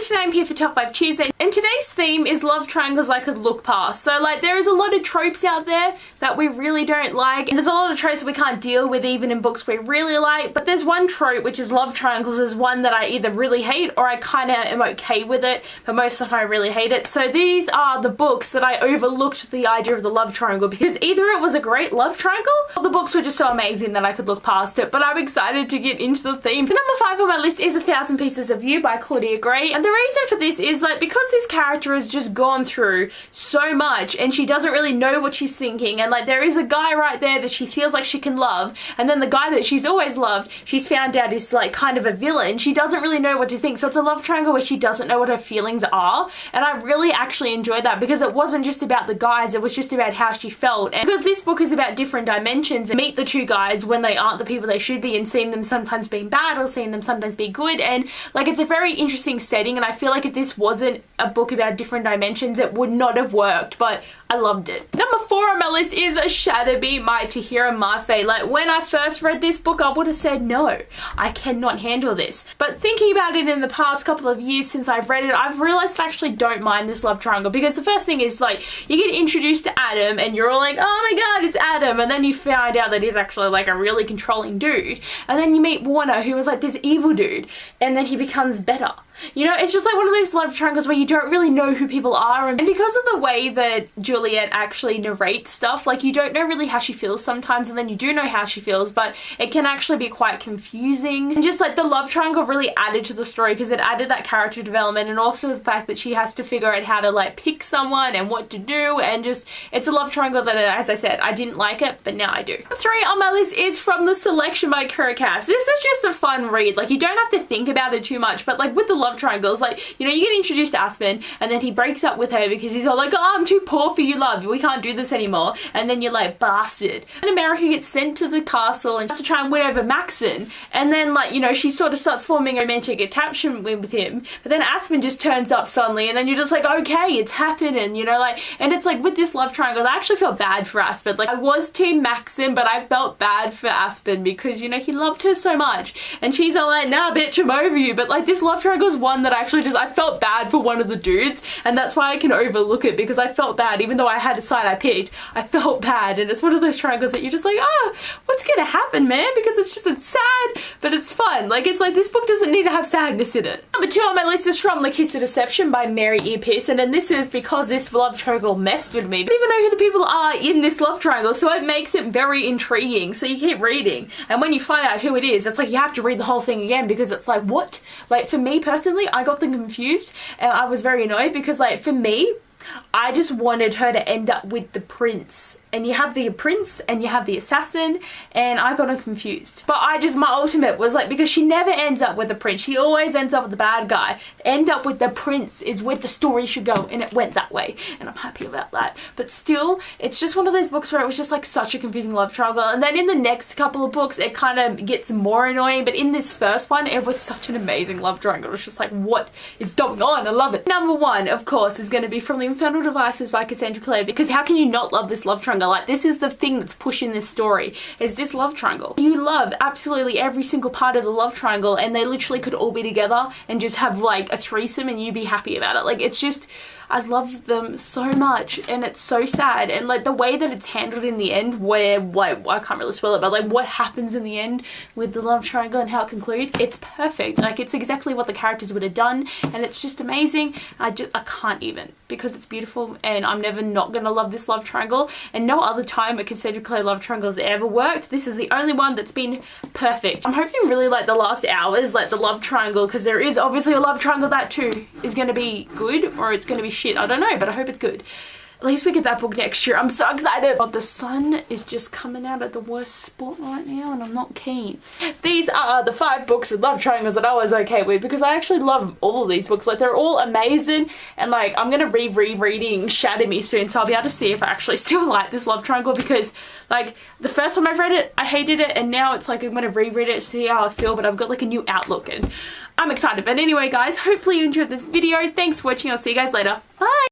today I'm here for Top 5 Tuesday, and today's theme is love triangles I could look past. So like there is a lot of tropes out there that we really don't like, and there's a lot of tropes that we can't deal with even in books we really like, but there's one trope, which is love triangles, is one that I either really hate or I kind of am okay with it, but most of the time I really hate it. So these are the books that I overlooked the idea of the love triangle because either it was a great love triangle or the books were just so amazing that I could look past it, but I'm excited to get into the theme. So number 5 on my list is 1,000 Pieces of You by Claudia Gray, and the reason for this is that because this character has just gone through so much and she doesn't really know what she's thinking, and like there is a guy right there that she feels like she can love, and then the guy that she's always loved she's found out is like kind of a villain. She doesn't really know what to think, so it's a love triangle where she doesn't know what her feelings are, and I really actually enjoyed that because it wasn't just about the guys, it was just about how she felt. And because this book is about different dimensions and meet the two guys when they aren't the people they should be, and seeing them sometimes being bad or seeing them sometimes be good, and like it's a very interesting setting, and I feel like if this wasn't a book about different dimensions it would not have worked, but I loved it. Number 4 on my list is Shadowby by Tahira Mafe. Like when I first read this book I would have said no, I cannot handle this, but thinking about it in the past couple of years since I've read it, I've realized I actually don't mind this love triangle, because the first thing is like you get introduced to Adam and you're all like, oh my god, it's Adam, and then you find out that he's actually like a really controlling dude, and then you meet Warner who was like this evil dude, and then he becomes better. You know, it's just like one of those love triangles where you don't really know who people are, and because of the way that Juliet actually narrates stuff, like you don't know really how she feels sometimes, and then you do know how she feels, but it can actually be quite confusing. And just like the love triangle really added to the story because it added that character development, and also the fact that she has to figure out how to like pick someone and what to do, and just it's a love triangle that, as I said, I didn't like it, but now I do. Number 3 on my list is From the Selection by Kurikass. This is just a fun read, like you don't have to think about it too much, but like with the love triangles, like, you know, you get introduced to Aspen and then he breaks up with her because he's all like, oh, I'm too poor for you, love, we can't do this anymore, and then you're like, bastard. And America gets sent to the castle and has to try and win over Maxon, and then like, you know, she sort of starts forming a romantic attachment with him, but then Aspen just turns up suddenly, and then you're just like, okay, it's happening, you know, like, and it's like with this love triangle I actually felt bad for Aspen. Like I was team Maxon, but I felt bad for Aspen because, you know, he loved her so much, and she's all like, nah bitch, I'm over you. But like this love triangle is one that actually just, I felt bad for one of the dudes, and that's why I can overlook it, because I felt bad even though I had a side I picked. I felt bad, and it's one of those triangles that you're just like, oh, what's gonna happen, man? Because it's sad, but it's fun. Like it's like this book doesn't need to have sadness in it. Number 2 on my list is From the Kiss of Deception by Mary E. Pearson, and this is because this love triangle messed with me. I don't even know who the people are in this love triangle, so it makes it very intriguing, so you keep reading, and when you find out who it is, it's like you have to read the whole thing again, because it's like, what? Like for me personally, I got them confused and I was very annoyed because like for me, I just wanted her to end up with the prince, and you have the prince and you have the assassin, and I got confused. But my ultimate was like, because she never ends up with the prince, she always ends up with the bad guy. End up with the prince is where the story should go, and it went that way, and I'm happy about that. But still, it's just one of those books where it was just like such a confusing love triangle, and then in the next couple of books it kind of gets more annoying, but in this first one it was such an amazing love triangle. It was just like, what is going on? I love it. Number 1, of course, is going to be From the Infernal Devices by Cassandra Clare, because how can you not love this love triangle? Like this is the thing that's pushing this story, is this love triangle. You love absolutely every single part of the love triangle, and they literally could all be together and just have like a threesome and you'd be happy about it. Like it's just, I love them so much, and it's so sad, and like the way that it's handled in the end, where like, I can't really spoil it, but like what happens in the end with the love triangle and how it concludes, it's perfect. Like it's exactly what the characters would have done, and it's just amazing. I can't even, because it's beautiful, and I'm never not gonna love this love triangle, and no other time a Cassandra Clare love triangle has ever worked. This is the only one that's been perfect. I'm hoping really like the last hours, like the love triangle, because there is obviously a love triangle that too is gonna be good, or it's gonna be shit. I don't know, but I hope it's good. At least we get that book next year. I'm so excited. But the sun is just coming out at the worst spot right now, and I'm not keen. These are the 5 books with love triangles that I was okay with, because I actually love all of these books. Like they're all amazing, and like I'm gonna rereading Shatter Me soon, so I'll be able to see if I actually still like this love triangle, because like the first time I read it I hated it, and now it's like I'm gonna reread it to see how I feel, but I've got like a new outlook and I'm excited. But anyway guys, hopefully you enjoyed this video. Thanks for watching. I'll see you guys later. Bye.